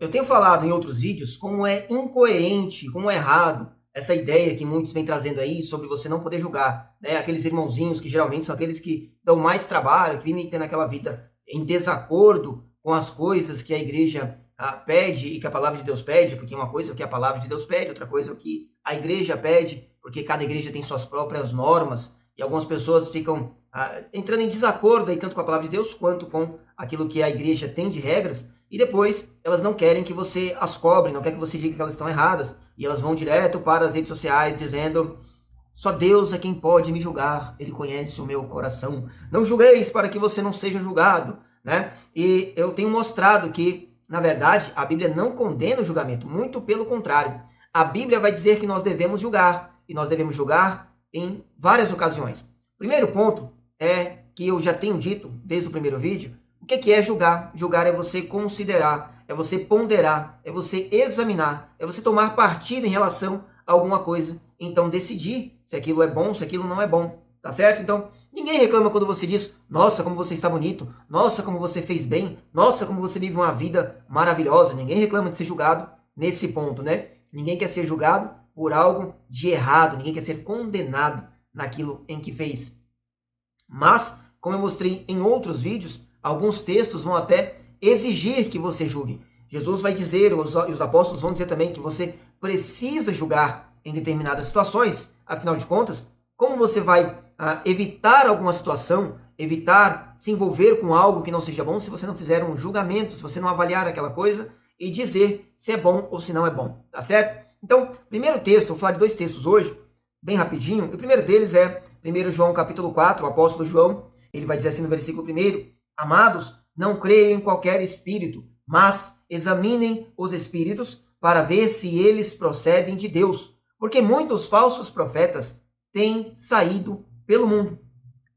Eu tenho falado em outros vídeos como é incoerente, como é errado essa ideia que muitos vêm trazendo aí sobre você não poder julgar, né? Aqueles irmãozinhos que geralmente são aqueles que dão mais trabalho, que vivem tendo aquela vida em desacordo com as coisas que a igreja pede e que a palavra de Deus pede, porque uma coisa é o que a palavra de Deus pede, outra coisa é o que a igreja pede, porque cada igreja tem suas próprias normas e algumas pessoas ficam entrando em desacordo aí, tanto com a palavra de Deus quanto com aquilo que a igreja tem de regras. E depois elas não querem que você as cobre, não quer que você diga que elas estão erradas. E elas vão direto para as redes sociais dizendo: só Deus é quem pode me julgar, Ele conhece o meu coração. Não julgueis para que você não seja julgado, né? E eu tenho mostrado que, na verdade, a Bíblia não condena o julgamento, muito pelo contrário. A Bíblia vai dizer que nós devemos julgar, e nós devemos julgar em várias ocasiões. Primeiro ponto é que eu já tenho dito desde o primeiro vídeo. O que é julgar? Julgar é você considerar, é você ponderar, é você examinar, é você tomar partido em relação a alguma coisa. Então decidir se aquilo é bom, se aquilo não é bom, tá certo? Então ninguém reclama quando você diz: nossa, como você está bonito, nossa, como você fez bem, nossa, como você vive uma vida maravilhosa. Ninguém reclama de ser julgado nesse ponto, né? Ninguém quer ser julgado por algo de errado, ninguém quer ser condenado naquilo em que fez. Mas, como eu mostrei em outros vídeos, alguns textos vão até exigir que você julgue. Jesus vai dizer, e os apóstolos vão dizer também, que você precisa julgar em determinadas situações. Afinal de contas, como você vai evitar alguma situação, evitar se envolver com algo que não seja bom, se você não fizer um julgamento, se você não avaliar aquela coisa e dizer se é bom ou se não é bom, tá certo? Então, primeiro texto, vou falar de dois textos hoje, bem rapidinho. O primeiro deles é 1 João capítulo 4, o apóstolo João, ele vai dizer assim no versículo 1: amados, não creiam em qualquer espírito, mas examinem os espíritos para ver se eles procedem de Deus, porque muitos falsos profetas têm saído pelo mundo.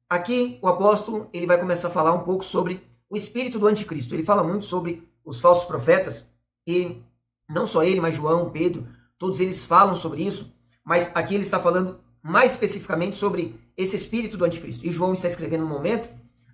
Aqui o apóstolo ele vai começar a falar um pouco sobre o espírito do anticristo. Ele fala muito sobre os falsos profetas, e não só ele, mas João, Pedro, todos eles falam sobre isso, mas aqui ele está falando mais especificamente sobre esse espírito do anticristo. E João está escrevendo no momento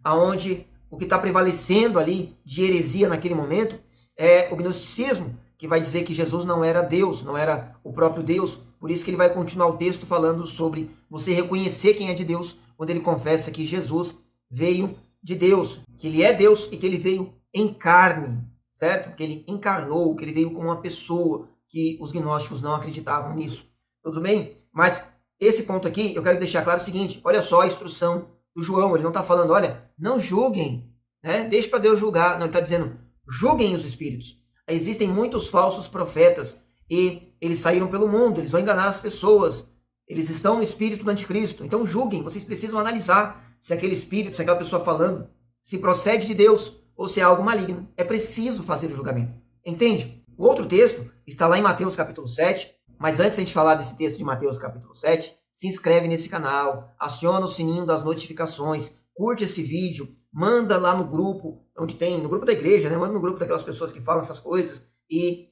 onde o que está prevalecendo ali de heresia naquele momento é o gnosticismo, que vai dizer que Jesus não era Deus, não era o próprio Deus. Por isso que ele vai continuar o texto falando sobre você reconhecer quem é de Deus, quando ele confessa que Jesus veio de Deus, que ele é Deus e que ele veio em carne, certo? Que ele encarnou, que ele veio como uma pessoa, que os gnósticos não acreditavam nisso. Tudo bem? Mas esse ponto aqui, eu quero deixar claro o seguinte: olha só a instrução do João, ele não está falando, olha, não julguem, né? Deixa para Deus julgar. Não, ele está dizendo, julguem os espíritos. Existem muitos falsos profetas e eles saíram pelo mundo, eles vão enganar as pessoas, eles estão no espírito do anticristo. Então julguem, vocês precisam analisar se aquele espírito, se aquela pessoa falando, se procede de Deus ou se é algo maligno. É preciso fazer o julgamento, entende? O outro texto está lá em Mateus capítulo 7, mas antes de a gente falar desse texto de Mateus capítulo 7, se inscreve nesse canal, aciona o sininho das notificações, curte esse vídeo, manda lá no grupo, onde tem, no grupo da igreja, né? Manda no grupo daquelas pessoas que falam essas coisas e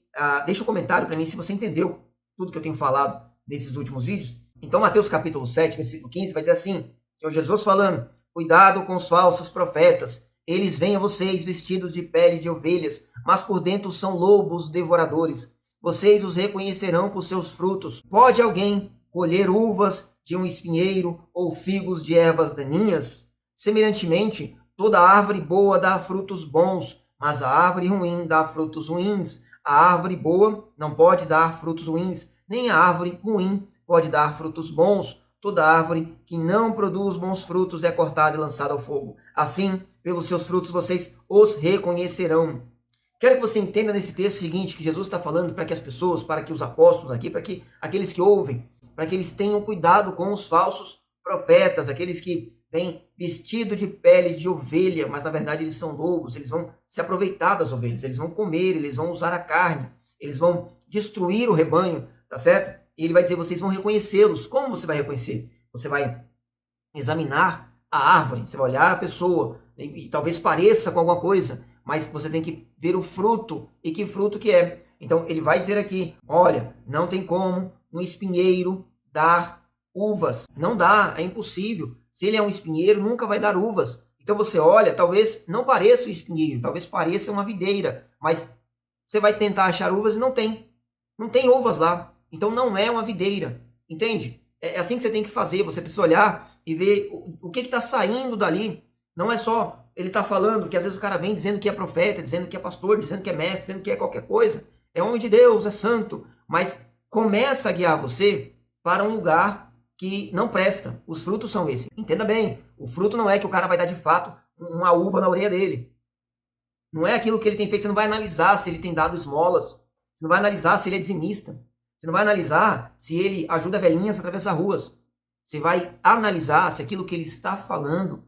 deixa um comentário para mim se você entendeu tudo que eu tenho falado nesses últimos vídeos. Então, Mateus capítulo 7, versículo 15, vai dizer assim, Senhor Jesus falando: cuidado com os falsos profetas, eles vêm a vocês vestidos de pele de ovelhas, mas por dentro são lobos devoradores. Vocês os reconhecerão por seus frutos. Pode alguém colher uvas de um espinheiro ou figos de ervas daninhas? Semelhantemente, toda árvore boa dá frutos bons, mas a árvore ruim dá frutos ruins. A árvore boa não pode dar frutos ruins, nem a árvore ruim pode dar frutos bons. Toda árvore que não produz bons frutos é cortada e lançada ao fogo. Assim, pelos seus frutos vocês os reconhecerão. Quero que você entenda nesse texto o seguinte, que Jesus está falando para que as pessoas, para que os apóstolos aqui, para que aqueles que ouvem, para que eles tenham cuidado com os falsos profetas, aqueles que vêm vestido de pele de ovelha, mas na verdade eles são lobos, eles vão se aproveitar das ovelhas, eles vão comer, eles vão usar a carne, eles vão destruir o rebanho, tá certo? E ele vai dizer, vocês vão reconhecê-los. Como você vai reconhecer? Você vai examinar a árvore, você vai olhar a pessoa, e talvez pareça com alguma coisa, mas você tem que ver o fruto, e que fruto que é. Então ele vai dizer aqui, olha, não tem como um espinheiro dar uvas. Não dá, é impossível. Se ele é um espinheiro, nunca vai dar uvas. Então você olha, talvez não pareça um espinheiro, talvez pareça uma videira, mas você vai tentar achar uvas e não tem. Não tem uvas lá. Então não é uma videira. Entende? É assim que você tem que fazer. Você precisa olhar e ver o que está saindo dali. Não é só ele tá falando, que às vezes o cara vem dizendo que é profeta, dizendo que é pastor, dizendo que é mestre, dizendo que é qualquer coisa. É homem de Deus, é santo. Mas começa a guiar você para um lugar que não presta. Os frutos são esses. Entenda bem, o fruto não é que o cara vai dar de fato uma uva na orelha dele. Não é aquilo que ele tem feito. Você não vai analisar se ele tem dado esmolas. Você não vai analisar se ele é dizimista. Você não vai analisar se ele ajuda velhinhas a atravessar ruas. Você vai analisar se aquilo que ele está falando,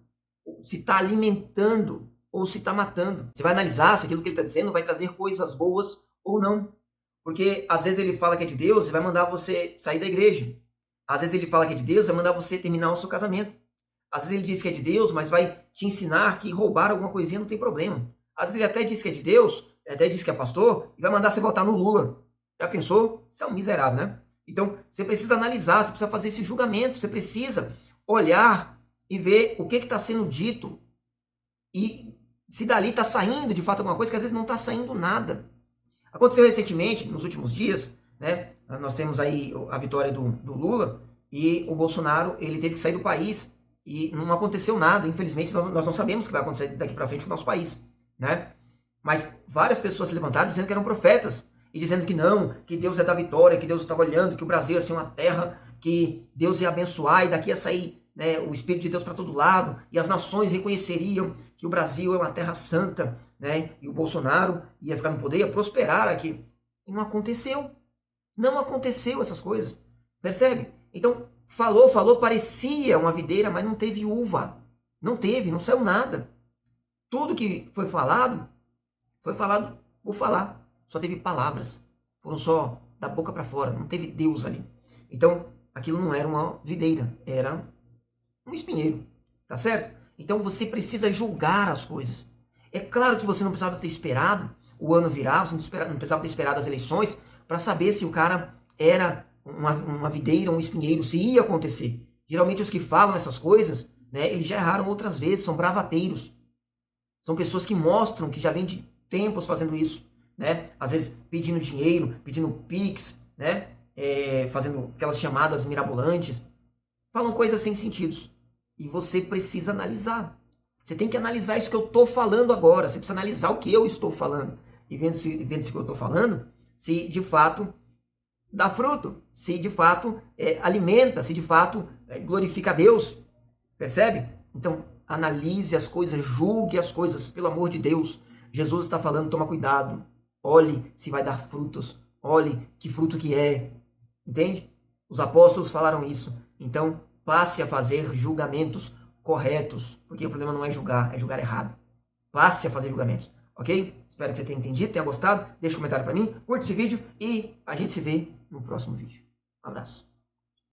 se está alimentando ou se está matando. Você vai analisar se aquilo que ele está dizendo vai trazer coisas boas ou não. Porque às vezes ele fala que é de Deus e vai mandar você sair da igreja. Às vezes ele fala que é de Deus e vai mandar você terminar o seu casamento. Às vezes ele diz que é de Deus, mas vai te ensinar que roubar alguma coisinha não tem problema. Às vezes ele até diz que é de Deus, até diz que é pastor, e vai mandar você votar no Lula. Já pensou? Isso é um miserável, né? Então, você precisa analisar, você precisa fazer esse julgamento, você precisa olhar e ver o que está sendo dito e se dali está saindo de fato alguma coisa, que às vezes não está saindo nada. Aconteceu recentemente, nos últimos dias, né? Nós temos aí a vitória do Lula e o Bolsonaro, ele teve que sair do país e não aconteceu nada. Infelizmente, nós não sabemos o que vai acontecer daqui para frente com o nosso país, né? Mas várias pessoas se levantaram dizendo que eram profetas e dizendo que não, que Deus é da vitória, que Deus estava olhando, que o Brasil ia ser uma terra que Deus ia abençoar e daqui ia sair, né, o Espírito de Deus para todo lado e as nações reconheceriam que o Brasil é uma terra santa, né? E o Bolsonaro ia ficar no poder, ia prosperar aqui. E não aconteceu. Não aconteceu essas coisas. Percebe? Então, falou, parecia uma videira, mas não teve uva. Não teve, não saiu nada. Tudo que foi falado por falar. Só teve palavras. Foram só da boca para fora. Não teve Deus ali. Então, aquilo não era uma videira. Era um espinheiro. Tá certo? Então, você precisa julgar as coisas. É claro que você não precisava ter esperado o ano virar. Você não precisava ter esperado as eleições para saber se o cara era uma videira, um espinheiro, se ia acontecer. Geralmente, os que falam essas coisas, né, eles já erraram outras vezes. São bravateiros. São pessoas que mostram que já vem de tempos fazendo isso, né? Às vezes pedindo dinheiro, pedindo pix, né? Fazendo aquelas chamadas mirabolantes. Falam coisas sem sentido. E você precisa analisar. Você tem que analisar isso que eu estou falando agora. Você precisa analisar o que eu estou falando. E vendo se o que eu estou falando, se de fato dá fruto. Se de fato alimenta, se de fato glorifica a Deus. Percebe? Então, analise as coisas, julgue as coisas, pelo amor de Deus. Jesus está falando, toma cuidado. Olhe se vai dar frutos. Olhe que fruto que é. Entende? Os apóstolos falaram isso. Então, passe a fazer julgamentos corretos. Porque o problema não é julgar errado. Passe a fazer julgamentos. Ok? Espero que você tenha entendido, tenha gostado. Deixa um comentário para mim, curte esse vídeo e a gente se vê no próximo vídeo. Um abraço.